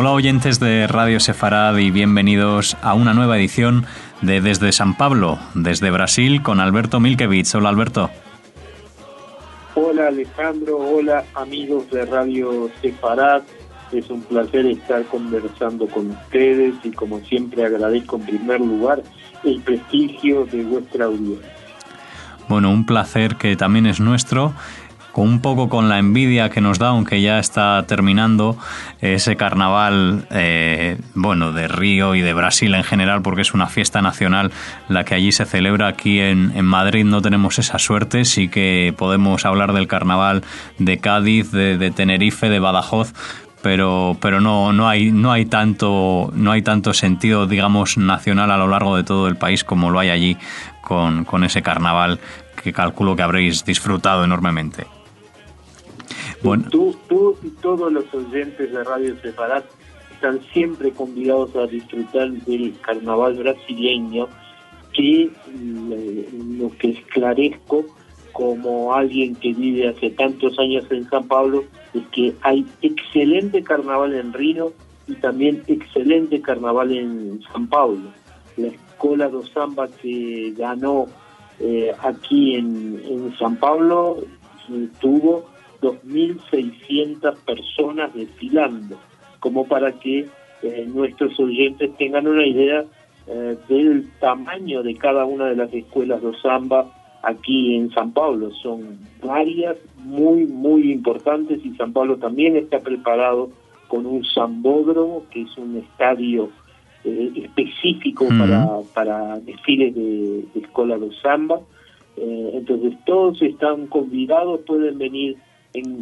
Hola oyentes de Radio Sefarad y bienvenidos a una nueva edición de Desde San Pablo, desde Brasil, con Alberto Milkevich. Hola Alberto. Hola Alejandro, hola amigos de Radio Sefarad. Es un placer estar conversando con ustedes y como siempre agradezco en primer lugar el prestigio de vuestra audiencia. Bueno, un placer que también es nuestro, un poco con la envidia que nos da, aunque ya está terminando ese carnaval, de Río y de Brasil en general, porque es una fiesta nacional la que allí se celebra. Aquí en Madrid no tenemos esa suerte, sí que podemos hablar del carnaval de Cádiz, de Tenerife, de Badajoz, pero no hay tanto sentido, digamos, nacional a lo largo de todo el país como lo hay allí con ese carnaval que calculo que habréis disfrutado enormemente. Bueno. Tú y todos los oyentes de Radio Sefarad están siempre convidados a disfrutar del carnaval brasileño, que lo que esclarezco como alguien que vive hace tantos años en San Pablo es que hay excelente carnaval en Río y también excelente carnaval en San Pablo. La Escola do Samba que ganó aquí en San Pablo tuvo 2.600 personas desfilando, como para que nuestros oyentes tengan una idea del tamaño de cada una de las escuelas de samba aquí en San Pablo. Son varias, muy importantes, y San Pablo también está preparado con un sambódromo, que es un estadio específico para desfiles de escuela de samba. Entonces todos están convidados, pueden venir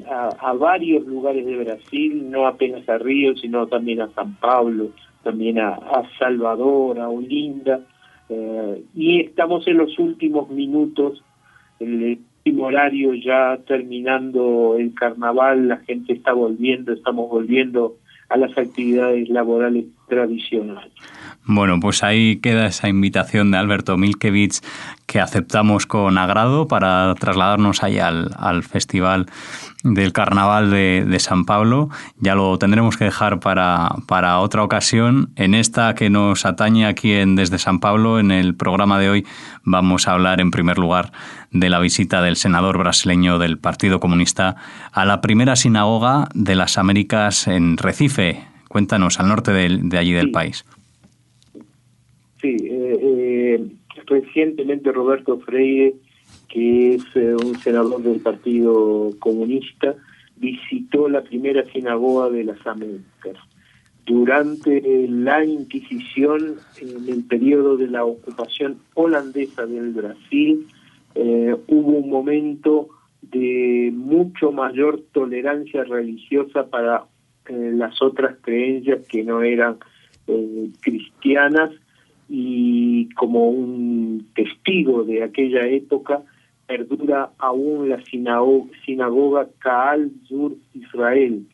a varios lugares de Brasil, no apenas a Río, sino también a San Pablo, también a Salvador, a Olinda, y estamos en los últimos minutos, en el último horario, ya terminando el carnaval, la gente estamos volviendo a las actividades laborales tradicionales. Bueno, pues ahí queda esa invitación de Alberto Milkevich, que aceptamos con agrado para trasladarnos ahí al Festival del Carnaval de San Pablo. Ya lo tendremos que dejar para otra ocasión. En esta que nos atañe aquí Desde San Pablo, en el programa de hoy, vamos a hablar en primer lugar de la visita del senador brasileño del Partido Comunista a la primera sinagoga de las Américas en Recife. Cuéntanos, al norte de allí del país. Sí, recientemente Roberto Freire, que es un senador del Partido Comunista, visitó la primera sinagoga de las Américas. Durante la Inquisición, en el periodo de la ocupación holandesa del Brasil, hubo un momento de mucho mayor tolerancia religiosa para las otras creencias que no eran cristianas, y como un testigo de aquella época perdura aún la sinagoga Kaal Zur Israel,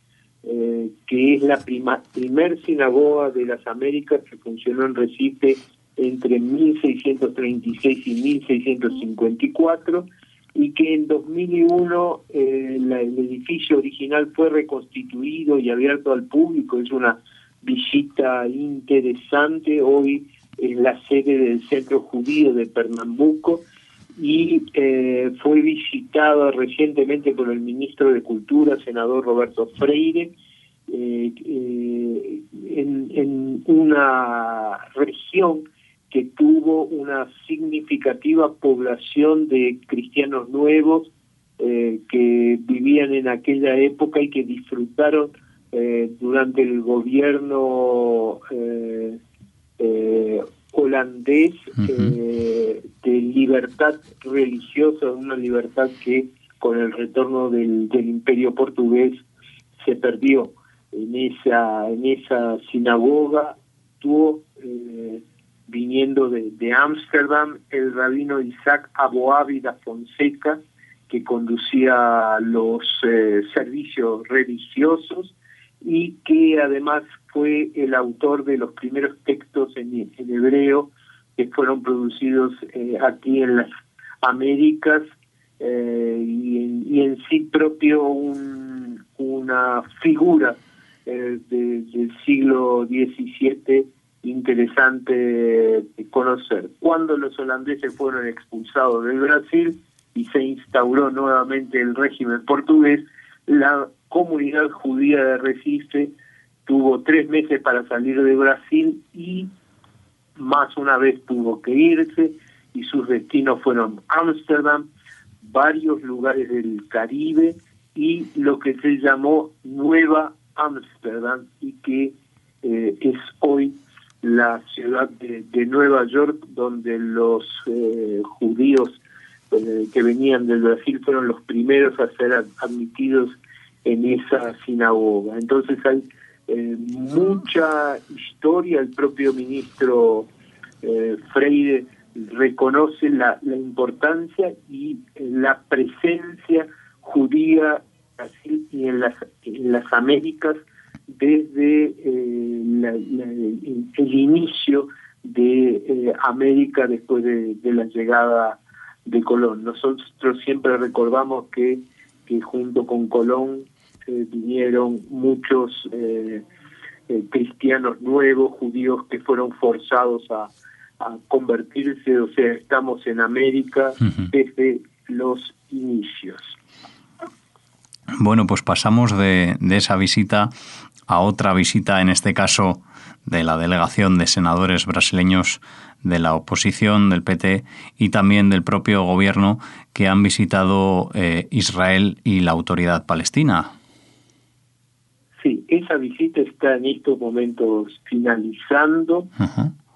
que es la primer sinagoga de las Américas que funcionó en Recife entre 1636 y 1654, y que en 2001 el edificio original fue reconstituido y abierto al público. Es una visita interesante. Hoy es la sede del Centro Judío de Pernambuco, y fue visitada recientemente por el ministro de Cultura, senador Roberto Freire, en una región que tuvo una significativa población de cristianos nuevos que vivían en aquella época y que disfrutaron durante el gobierno holandés de libertad religiosa, una libertad que con el retorno del Imperio portugués se perdió. En esa sinagoga estuvo viniendo de Ámsterdam el rabino Isaac Aboavi da Fonseca, que conducía los servicios religiosos y que además fue el autor de los primeros textos en hebreo que fueron producidos aquí en las Américas, y en sí propio una figura del siglo XVII interesante conocer. Cuando los holandeses fueron expulsados del Brasil y se instauró nuevamente el régimen portugués, la comunidad judía de Recife tuvo 3 meses para salir de Brasil y más una vez tuvo que irse, y sus destinos fueron Ámsterdam, varios lugares del Caribe y lo que se llamó Nueva Ámsterdam, y que es hoy la ciudad de Nueva York, donde los judíos que venían del Brasil fueron los primeros a ser admitidos en esa sinagoga. Entonces hay mucha historia. El propio ministro Freire reconoce la importancia y la presencia judía en Brasil y en las Américas desde el inicio de América después de la llegada de Colón. Nosotros siempre recordamos que junto con Colón vinieron muchos cristianos nuevos, judíos que fueron forzados a convertirse. O sea, estamos en América desde los inicios. Bueno, pues pasamos de esa visita a otra visita, en este caso de la delegación de senadores brasileños de la oposición, del PT, y también del propio gobierno, que han visitado Israel y la autoridad palestina. Sí, esa visita está en estos momentos finalizando.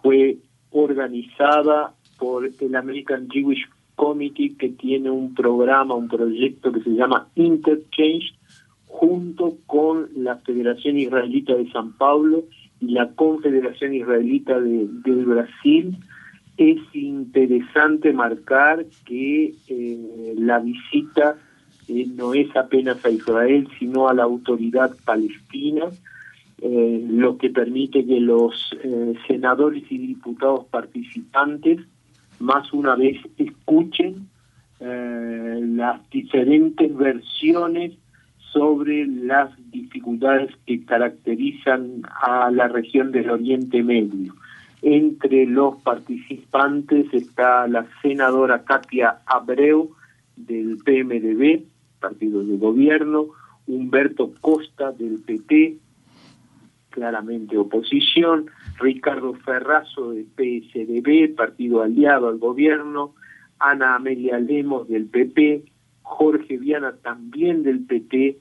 Fue organizada por el American Jewish Committee, que tiene un proyecto que se llama Interchange, junto con la Federación Israelita de San Pablo y la Confederación Israelita del Brasil. Es interesante marcar que la visita no es apenas a Israel, sino a la autoridad palestina, lo que permite que los senadores y diputados participantes más una vez escuchen las diferentes versiones sobre las dificultades que caracterizan a la región del Oriente Medio. Entre los participantes está la senadora Katia Abreu del PMDB, partido de gobierno, Humberto Costa del PT, claramente oposición, Ricardo Ferrazzo del PSDB, partido aliado al gobierno, Ana Amelia Lemos del PP, Jorge Viana también del PT,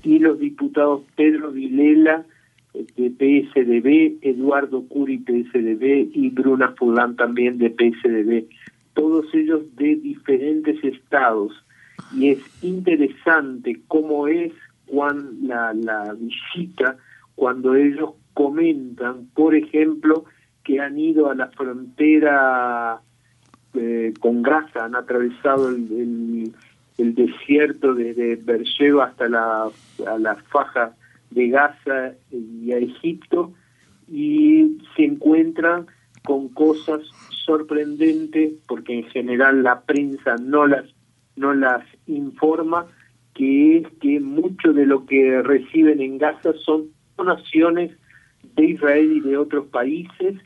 y los diputados Pedro Vilela de PSDB, Eduardo Curi PSDB y Bruna Fulán también de PSDB, todos ellos de diferentes estados. Y es interesante cómo es la visita, cuando ellos comentan, por ejemplo, que han ido a la frontera con Gaza, han atravesado el desierto desde Beersheba hasta la faja de Gaza y a Egipto, y se encuentran con cosas sorprendentes, porque en general la prensa no las informa, que es que mucho de lo que reciben en Gaza son donaciones de Israel y de otros países,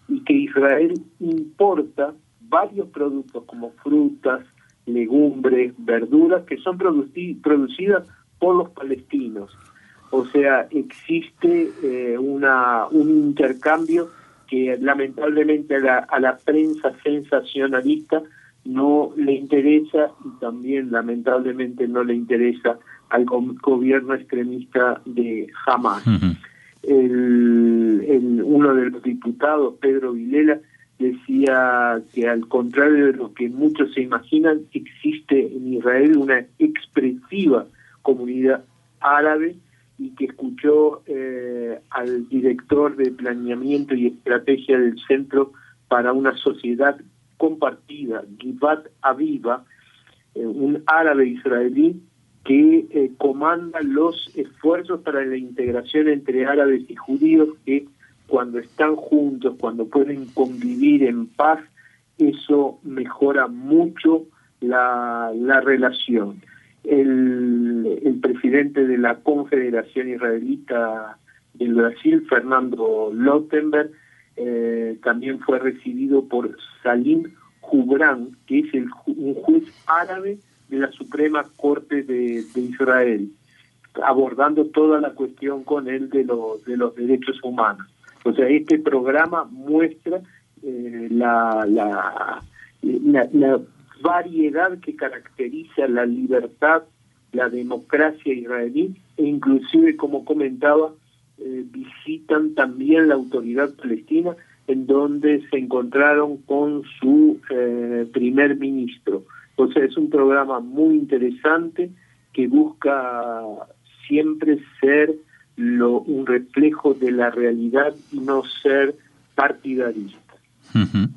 y que Israel importa varios productos como frutas, legumbres, verduras, que son producidas por los palestinos. O sea, existe un intercambio que lamentablemente a la prensa sensacionalista no le interesa, y también lamentablemente no le interesa al gobierno extremista de Hamás. Uno de los diputados, Pedro Vilela, decía que, al contrario de lo que muchos se imaginan, existe en Israel una expresiva comunidad árabe, y que escuchó al director de Planeamiento y Estrategia del Centro para una Sociedad Compartida, Givat Aviva, un árabe israelí que comanda los esfuerzos para la integración entre árabes y judíos, que cuando están juntos, cuando pueden convivir en paz, eso mejora mucho la relación. el presidente de la Confederación Israelita del Brasil, Fernando Lottenberg, también fue recibido por Salim Jubran, que es un juez árabe de la Suprema Corte de Israel, abordando toda la cuestión con él de los derechos humanos. O sea, este programa muestra la variedad que caracteriza la libertad, la democracia israelí, e inclusive, como comentaba, visitan también la autoridad palestina, en donde se encontraron con su primer ministro. O sea, es un programa muy interesante que busca siempre ser un reflejo de la realidad y no ser partidarista. Uh-huh.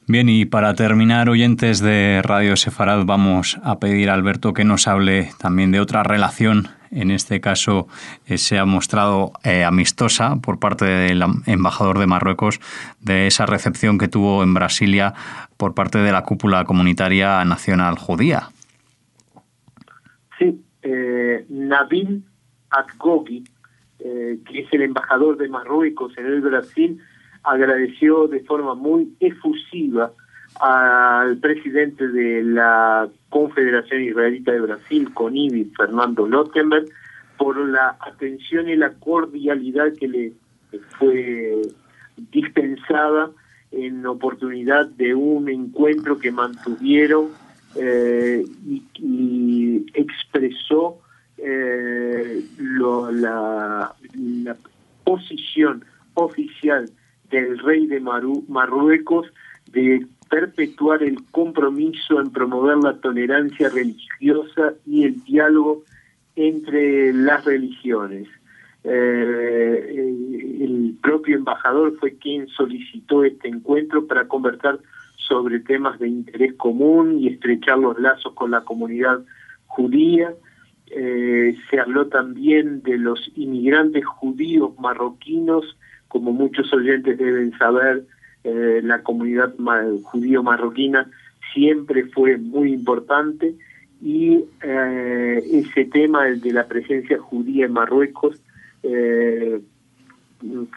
Bien, y para terminar, oyentes de Radio Sefarad, vamos a pedir a Alberto que nos hable también de otra relación. En este caso se ha mostrado amistosa por parte del embajador de Marruecos, de esa recepción que tuvo en Brasilia por parte de la cúpula comunitaria nacional judía. Sí, Nabil Adgogi, que es el embajador de Marruecos en el Brasil, agradeció de forma muy efusiva al presidente de la Confederación Israelita de Brasil, CONIBI, Fernando Lottenberg, por la atención y la cordialidad que le fue dispensada en oportunidad de un encuentro que mantuvieron y expresó la posición oficial del rey de Marruecos de perpetuar el compromiso en promover la tolerancia religiosa y el diálogo entre las religiones. El propio embajador fue quien solicitó este encuentro para conversar sobre temas de interés común y estrechar los lazos con la comunidad judía. Se habló también de los inmigrantes judíos marroquinos. Como muchos oyentes deben saber, la comunidad judío marroquina siempre fue muy importante, y ese tema, el de la presencia judía en Marruecos,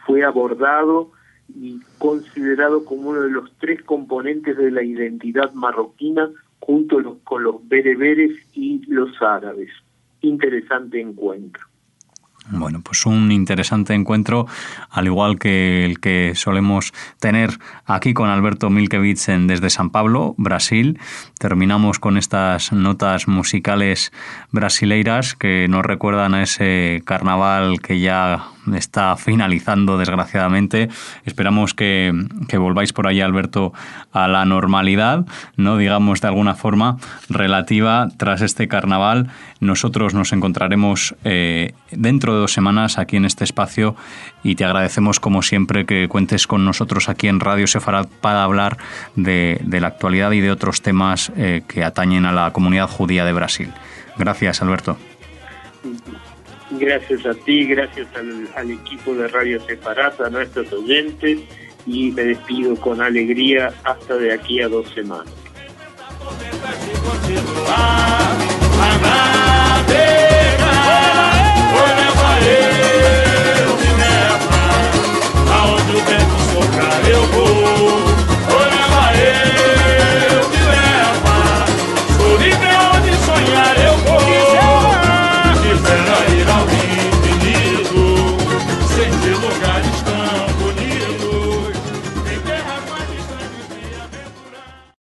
fue abordado y considerado como uno de los 3 componentes de la identidad marroquina, junto con los bereberes y los árabes. Interesante encuentro. Bueno, pues un interesante encuentro, al igual que el que solemos tener aquí con Alberto Milkevich desde San Pablo, Brasil. Terminamos con estas notas musicales brasileiras que nos recuerdan a ese carnaval que ya está finalizando, desgraciadamente. Esperamos que volváis por allá, Alberto, a la normalidad, no digamos de alguna forma relativa tras este carnaval. Nosotros nos encontraremos dentro de 2 semanas aquí en este espacio, y te agradecemos como siempre que cuentes con nosotros aquí en Radio Sefarad para hablar de la actualidad y de otros temas que atañen a la comunidad judía de Brasil. Gracias, Alberto. Gracias a ti, gracias al equipo de Radio Sefarad, a nuestros oyentes, y me despido con alegría hasta de aquí a 2 semanas.